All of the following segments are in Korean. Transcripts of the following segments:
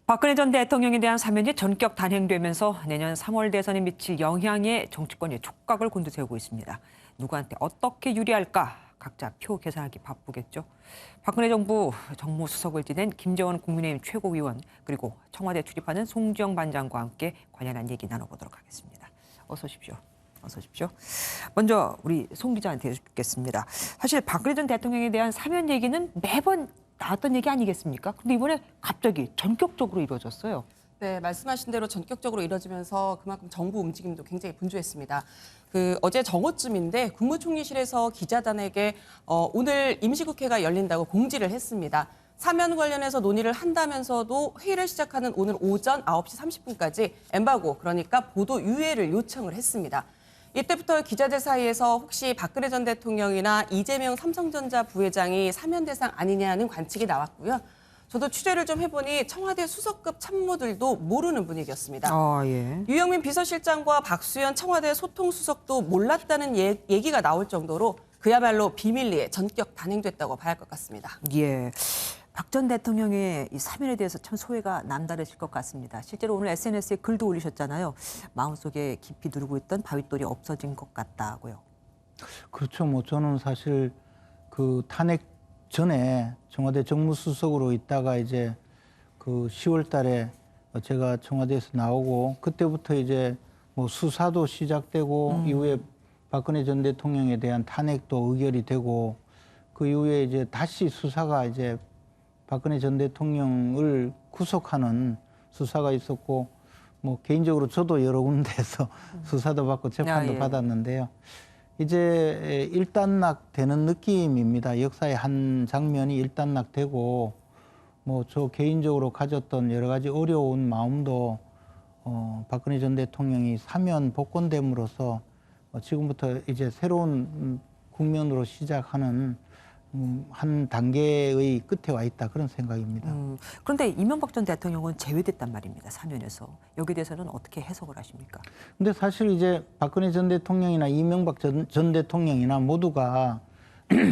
박근혜 전 대통령에 대한 사면이 전격 단행되면서 내년 3월 대선에 미칠 영향에 정치권이 촉각을 곤두세우고 있습니다. 누구한테 어떻게 유리할까 각자 표 계산하기 바쁘겠죠. 박근혜 정부 정무수석을 지낸 김재원 국민의힘 최고위원 그리고 청와대 출입하는 송지영 반장과 함께 관련한 얘기 나눠보도록 하겠습니다. 어서 오십시오. 어서 오십시오. 먼저 우리 송 기자한테 여쭙겠습니다. 사실 박근혜 전 대통령에 대한 사면 얘기는 매번 나왔던 얘기 아니겠습니까? 근데 이번에 갑자기 전격적으로 이루어졌어요. 네, 말씀하신 대로 전격적으로 이뤄지면서 그만큼 정부 움직임도 굉장히 분주했습니다. 어제 정오쯤인데 국무총리실에서 기자단에게 오늘 임시국회가 열린다고 공지를 했습니다. 사면 관련해서 논의를 한다면서도 회의를 시작하는 오늘 오전 9시 30분까지 엠바고, 그러니까 보도 유예를 요청을 했습니다. 이때부터 기자들 사이에서 혹시 박근혜 전 대통령이나 이재명 삼성전자 부회장이 사면 대상 아니냐는 관측이 나왔고요. 저도 취재를 좀 해보니 청와대 수석급 참모들도 모르는 분위기였습니다. 예. 유영민 비서실장과 박수현 청와대 소통수석도 몰랐다는 얘기가 나올 정도로 그야말로 비밀리에 전격 단행됐다고 봐야 할 것 같습니다. 예. 박 전 대통령의 이 사면에 대해서 참 소회가 남다르실 것 같습니다. 실제로 오늘 SNS에 글도 올리셨잖아요. 마음속에 깊이 누르고 있던 바윗돌이 없어진 것 같다고요. 그렇죠. 뭐 저는 사실 그 탄핵 전에 청와대 정무수석으로 있다가 이제 그 10월 달에 제가 청와대에서 나오고 그때부터 이제 뭐 수사도 시작되고 이후에 박근혜 전 대통령에 대한 탄핵도 의결이 되고 그 이후에 이제 다시 수사가 이제 박근혜 전 대통령을 구속하는 수사가 있었고 뭐 개인적으로 저도 여러 군데에서 수사도 받고 재판도 받았는데요. 이제 일단락 되는 느낌입니다. 역사의 한 장면이 일단락 되고 뭐 저 개인적으로 가졌던 여러 가지 어려운 마음도 박근혜 전 대통령이 사면 복권됨으로써 지금부터 이제 새로운 국면으로 시작하는 한 단계의 끝에 와 있다 그런 생각입니다. 그런데 이명박 전 대통령은 제외됐단 말입니다. 사면에서. 여기에 대해서는 어떻게 해석을 하십니까? 근데 사실 이제 박근혜 전 대통령이나 이명박 전 대통령이나 모두가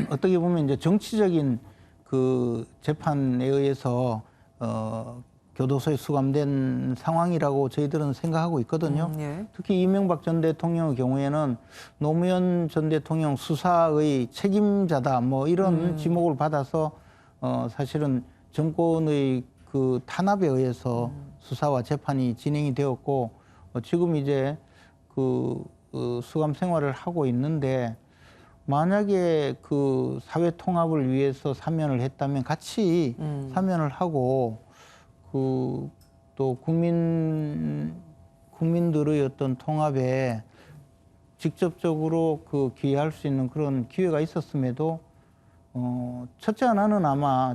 어떻게 보면 이제 정치적인 그 재판에 의해서 교도소에 수감된 상황이라고 저희들은 생각하고 있거든요. 예. 특히 이명박 전 대통령의 경우에는 노무현 전 대통령 수사의 책임자다 뭐 이런 지목을 받아서 사실은 정권의 그 탄압에 의해서 수사와 재판이 진행이 되었고 지금 이제 수감 생활을 하고 있는데 만약에 그 사회 통합을 위해서 사면을 했다면 같이 사면을 하고 또 국민들의 어떤 통합에 직접적으로 기여할 수 있는 그런 기회가 있었음에도 첫째 하나는 아마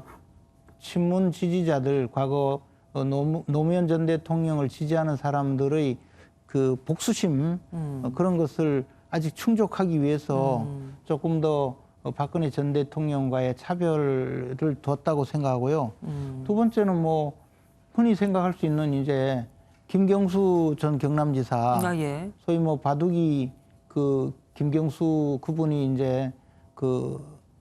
친문 지지자들 과거 노무현 전 대통령을 지지하는 사람들의 그 복수심 그런 것을 아직 충족하기 위해서 조금 더 박근혜 전 대통령과의 차별을 뒀다고 생각하고요. 두 번째는 뭐 흔히 생각할 수 있는 이제 김경수 전 경남지사, 예. 소위 뭐 바둑이 그 김경수 그분이 이제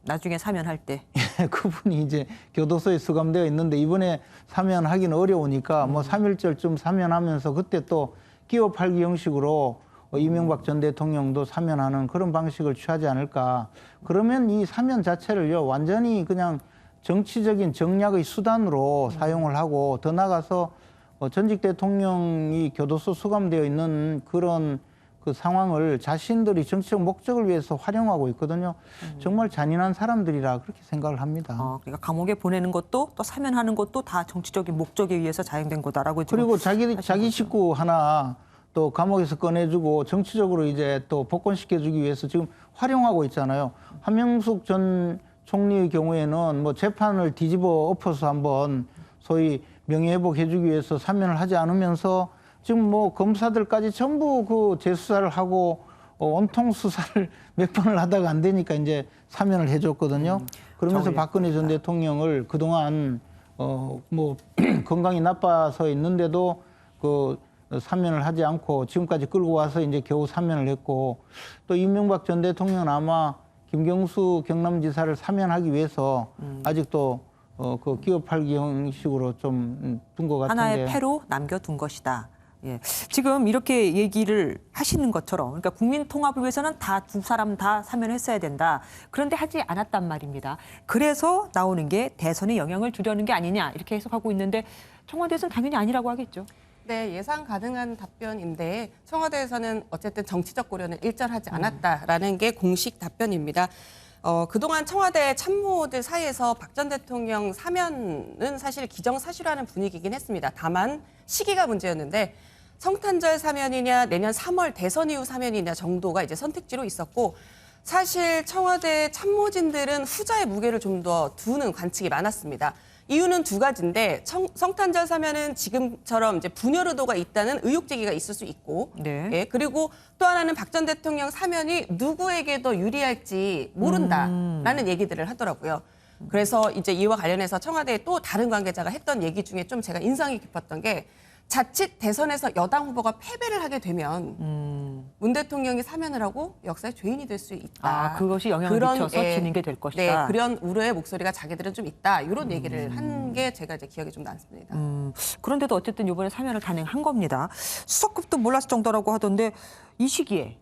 나중에 사면할 때. 그분이 이제 교도소에 수감되어 있는데 이번에 사면하기는 어려우니까 뭐 3.1절쯤 사면하면서 그때 또 끼워 팔기 형식으로 이명박 전 대통령도 사면하는 그런 방식을 취하지 않을까. 그러면 이 사면 자체를요 완전히 그냥 정치적인 정략의 수단으로 사용을 하고 더 나아가서 전직 대통령이 교도소 수감되어 있는 그런 그 상황을 자신들이 정치적 목적을 위해서 활용하고 있거든요. 정말 잔인한 사람들이라 그렇게 생각을 합니다. 그러니까 감옥에 보내는 것도 또 사면하는 것도 다 정치적인 목적에 의해서 자행된 거다라고 지금 그리고 자기 식구 하나 또 감옥에서 꺼내주고 정치적으로 이제 또 복권시켜주기 위해서 지금 활용하고 있잖아요. 한명숙 전 총리의 경우에는 뭐 재판을 뒤집어 엎어서 한번 소위 명예회복해주기 위해서 사면을 하지 않으면서 지금 뭐 검사들까지 전부 그 재수사를 하고 온통 수사를 몇 번을 하다가 안 되니까 이제 사면을 해줬거든요. 그러면서 박근혜 전 대통령을 그동안 뭐 건강이 나빠서 있는데도 사면을 하지 않고 지금까지 끌고 와서 이제 겨우 사면을 했고 또 이명박 전 대통령은 아마 김경수 경남지사를 사면하기 위해서 아직도 그 기업 팔기 형식으로 좀 둔 것 같은데. 하나의 패로 남겨둔 것이다. 예. 지금 이렇게 얘기를 하시는 것처럼 그러니까 국민 통합을 위해서는 다 두 사람 다 사면했어야 된다. 그런데 하지 않았단 말입니다. 그래서 나오는 게 대선에 영향을 주려는 게 아니냐 이렇게 해석하고 있는데 청와대에서는 당연히 아니라고 하겠죠. 네, 예상 가능한 답변인데 청와대에서는 어쨌든 정치적 고려는 일절하지 않았다라는 게 공식 답변입니다. 그동안 청와대 참모들 사이에서 박 전 대통령 사면은 사실 기정사실화하는 분위기긴 했습니다. 다만 시기가 문제였는데 성탄절 사면이냐 내년 3월 대선 이후 사면이냐 정도가 이제 선택지로 있었고 사실 청와대 참모진들은 후자의 무게를 좀 더 두는 관측이 많았습니다. 이유는 두 가지인데 성탄절 사면은 지금처럼 이제 분열 의도가 있다는 의혹 제기가 있을 수 있고 네. 예, 그리고 또 하나는 박 전 대통령 사면이 누구에게 더 유리할지 모른다라는 얘기들을 하더라고요. 그래서 이제 이와 관련해서 청와대의 또 다른 관계자가 했던 얘기 중에 좀 제가 인상이 깊었던 게 자칫 대선에서 여당 후보가 패배를 하게 되면 문 대통령이 사면을 하고 역사의 죄인이 될 수 있다. 아, 그것이 영향을 미쳐서 지는 게 될 것이다. 네, 그런 우려의 목소리가 자기들은 좀 있다. 이런 얘기를 한 게 제가 이제 기억이 좀 남습니다. 그런데도 어쨌든 이번에 사면을 단행한 겁니다. 수석급도 몰랐을 정도라고 하던데 이 시기에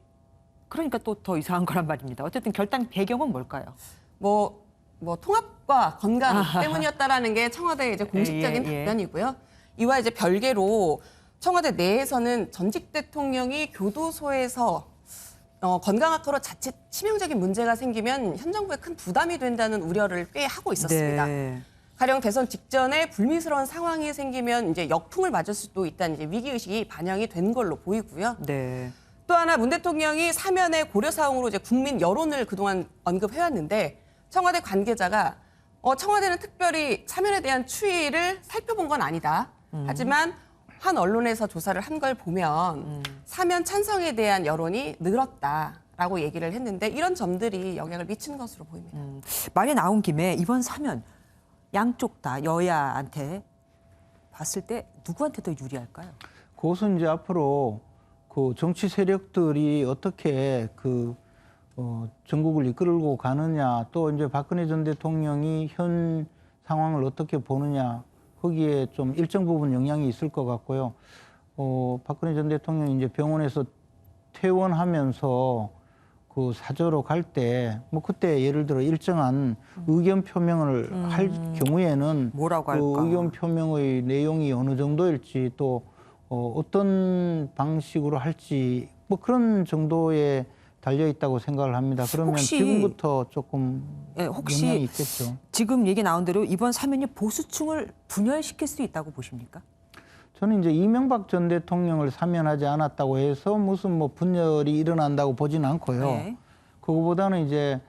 그러니까 또 더 이상한 거란 말입니다. 어쨌든 결단 배경은 뭘까요? 뭐 통합과 건강 때문이었다라는 게 청와대의 이제 공식적인 예. 답변이고요. 이와 이제 별개로 청와대 내에서는 전직 대통령이 교도소에서 건강 악화로 자칫 치명적인 문제가 생기면 현 정부에 큰 부담이 된다는 우려를 꽤 하고 있었습니다. 네. 가령 대선 직전에 불미스러운 상황이 생기면 이제 역풍을 맞을 수도 있다는 이제 위기의식이 반영이 된 걸로 보이고요. 네. 또 하나 문 대통령이 사면의 고려 사항으로 이제 국민 여론을 그동안 언급해왔는데 청와대 관계자가 청와대는 특별히 사면에 대한 추이를 살펴본 건 아니다. 하지만 한 언론에서 조사를 한 걸 보면 사면 찬성에 대한 여론이 늘었다라고 얘기를 했는데 이런 점들이 영향을 미치는 것으로 보입니다. 말이 나온 김에 이번 사면 양쪽 다 여야한테 봤을 때 누구한테 더 유리할까요? 그것은 이제 앞으로 그 정치 세력들이 어떻게 전국을 이끌고 가느냐, 또 이제 박근혜 전 대통령이 현 상황을 어떻게 보느냐, 거기에 좀 일정 부분 영향이 있을 것 같고요. 박근혜 전 대통령이 이제 병원에서 퇴원하면서 그 사저로 갈 때, 뭐 그때 예를 들어 일정한 의견 표명을 할 경우에는 뭐라고 할까? 그 의견 표명의 내용이 어느 정도일지 또 어떤 방식으로 할지 뭐 그런 정도에 달려 있다고 생각을 합니다. 그러면 혹시- 지금부터 조금 예, 혹시 영향이 있겠죠. 지금 얘기 나온 대로 이번 사면이 보수층을 분열시킬 수 있다고 보십니까? 저는 이제 이명박 전 대통령을 사면하지 않았다고 해서 무슨 뭐 분열이 일어난다고 보지는 않고요. 네. 그거보다는 이제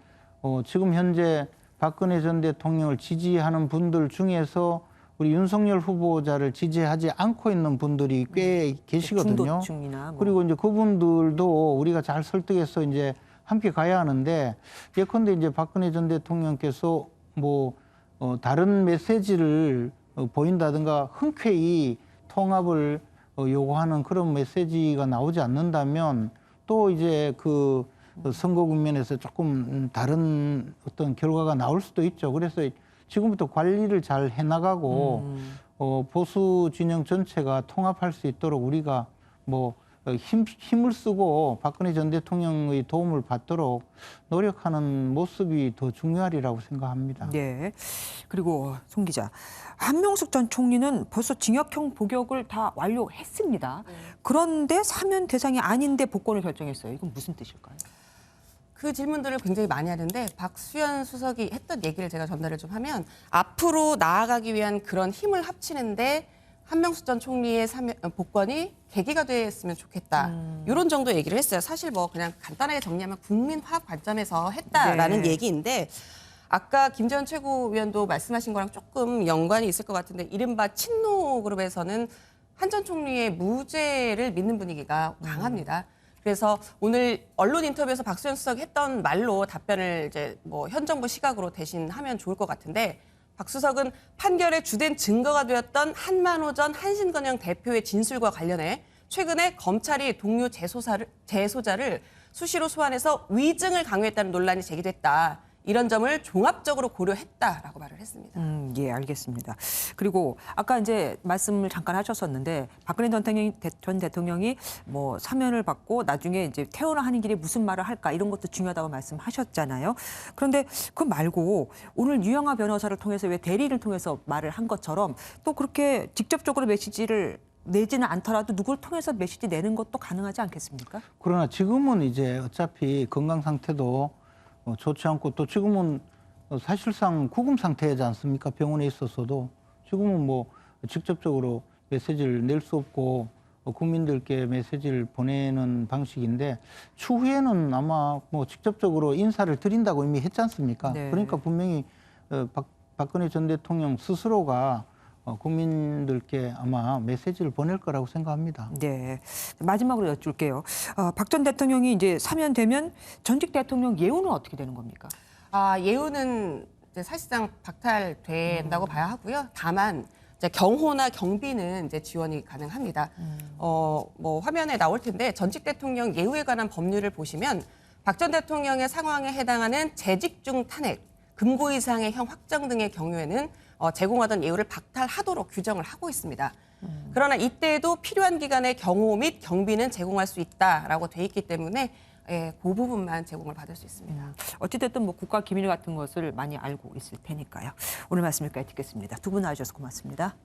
지금 현재 박근혜 전 대통령을 지지하는 분들 중에서 우리 윤석열 후보자를 지지하지 않고 있는 분들이 꽤 계시거든요. 중도층이나 뭐. 그리고 이제 그분들도 우리가 잘 설득해서 이제 함께 가야 하는데 예컨대 이제 박근혜 전 대통령께서 뭐 다른 메시지를 보인다든가 흔쾌히 통합을 요구하는 그런 메시지가 나오지 않는다면 또 이제 그 선거 국면에서 조금 다른 어떤 결과가 나올 수도 있죠. 그래서 지금부터 관리를 잘 해나가고 보수 진영 전체가 통합할 수 있도록 우리가 뭐 힘을 쓰고 박근혜 전 대통령의 도움을 받도록 노력하는 모습이 더 중요하리라고 생각합니다. 네. 그리고 송 기자, 한명숙 전 총리는 벌써 징역형 복역을 다 완료했습니다. 그런데 사면 대상이 아닌데 복권을 결정했어요. 이건 무슨 뜻일까요? 그 질문들을 굉장히 많이 하는데 박수현 수석이 했던 얘기를 제가 전달을 좀 하면 앞으로 나아가기 위한 그런 힘을 합치는데 한명숙 전 총리의 복권이 계기가 됐으면 좋겠다. 이런 정도 얘기를 했어요. 사실 뭐 그냥 간단하게 정리하면 국민 화합 관점에서 했다라는 네. 얘기인데 아까 김재원 최고위원도 말씀하신 거랑 조금 연관이 있을 것 같은데 이른바 친노 그룹에서는 한 전 총리의 무죄를 믿는 분위기가 강합니다. 그래서 오늘 언론 인터뷰에서 박수현 수석이 했던 말로 답변을 이제 뭐 현 정부 시각으로 대신하면 좋을 것 같은데 박 수석은 판결의 주된 증거가 되었던 한만호 전 한신건영 대표의 진술과 관련해 최근에 검찰이 동료 재소자를 수시로 소환해서 위증을 강요했다는 논란이 제기됐다. 이런 점을 종합적으로 고려했다라고 말을 했습니다. 예, 알겠습니다. 그리고 아까 이제 말씀을 잠깐 하셨었는데 박근혜 전 대통령이 뭐 사면을 받고 나중에 이제 퇴원하는 길에 무슨 말을 할까 이런 것도 중요하다고 말씀하셨잖아요. 그런데 그거 말고 오늘 유영하 변호사를 통해서 왜 대리를 통해서 말을 한 것처럼 또 그렇게 직접적으로 메시지를 내지는 않더라도 누굴 통해서 메시지 내는 것도 가능하지 않겠습니까? 그러나 지금은 이제 어차피 건강 상태도 좋지 않고 또 지금은 사실상 구금 상태이지 않습니까? 병원에 있었어도 지금은 뭐 직접적으로 메시지를 낼 수 없고 국민들께 메시지를 보내는 방식인데 추후에는 아마 뭐 직접적으로 인사를 드린다고 이미 했지 않습니까? 네. 그러니까 분명히 박근혜 전 대통령 스스로가 국민들께 아마 메시지를 보낼 거라고 생각합니다. 네. 마지막으로 여쭐게요. 박 전 대통령이 이제 사면되면 전직 대통령 예우는 어떻게 되는 겁니까? 예우는 이제 사실상 박탈된다고 봐야 하고요. 다만 이제 경호나 경비는 이제 지원이 가능합니다. 뭐 화면에 나올 텐데 전직 대통령 예우에 관한 법률을 보시면 박 전 대통령의 상황에 해당하는 재직 중 탄핵, 금고 이상의 형 확정 등의 경우에는 제공하던 예우를 박탈하도록 규정을 하고 있습니다. 그러나 이때에도 필요한 기간의 경호 및 경비는 제공할 수 있다라고 돼 있기 때문에 그 부분만 제공을 받을 수 있습니다. 어찌됐든 뭐 국가 기밀 같은 것을 많이 알고 있을 테니까요. 오늘 말씀 여기까지 듣겠습니다. 두 분 나와주셔서 고맙습니다.